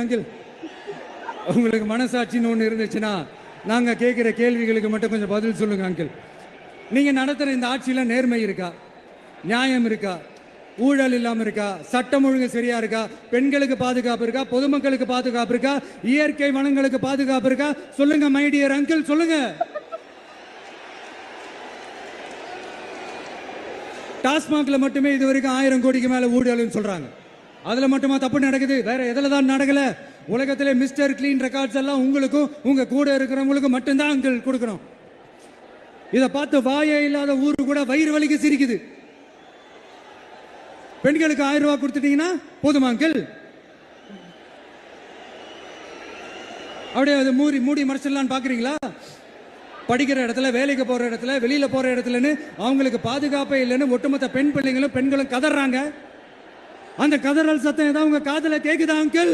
Uncle, உங்களுக்கு மனசாட்சின்னு ஒன்று இருந்துச்சுன்னா நாங்கள் கேட்குற கேள்விகளுக்கு மட்டும் கொஞ்சம் பதில் சொல்லுங்க அங்கிள். நீங்கள் நடத்துகிற இந்த ஆட்சியில் நேர்மை இருக்கா, நியாயம் இருக்கா, ஊழல் இல்லாமல் இருக்கா, சட்டம் ஒழுங்கு சரியா இருக்கா, பெண்களுக்கு பாதுகாப்பு இருக்கா, பொதுமக்களுக்கு பாதுகாப்பு இருக்கா, இயற்கை வளங்களுக்கு பாதுகாப்பு இருக்கா? சொல்லுங்க மை டியர் அங்கிள், சொல்லுங்க. டாஸ்மாக்ல மட்டுமே இது வரைக்கும் 1000 கோடிக்கு மேல ஊழல்னு சொல்றாங்க. அதுல மட்டுமா தப்பு நடக்குது? வேற எதுல தான் நடக்கல? உலகத்திலே மிஸ்டர் கிளீன் ரெக்கார்ட்ஸ் எல்லாம் உங்களுக்கும் உங்க கூட இருக்கிறவங்களுக்கும் மட்டும்தான் அங்கிள் கொடுக்கணும். இதை பார்த்து வாயே இல்லாத ஊரு கூட வயிறு வலிக்கு சிரிக்குது. பெண்களுக்கு 1000 ரூபாய் கொடுத்துட்டீங்கன்னா போதுமா அங்கிள்? அப்படியே அது மூடி மறைச்சிடலான்னு பாக்குறீங்களா? படிக்கிற இடத்துல, வேலைக்கு போற இடத்துல, வெளியில போற இடத்துலன்னு அவங்களுக்கு பாதுகாப்பே இல்லைன்னு ஒட்டுமொத்த பெண்களும் கதறாங்க. அந்த கதறல் சத்தம் ஏதாவது உங்க காதுல கேக்குதா அங்கிள்?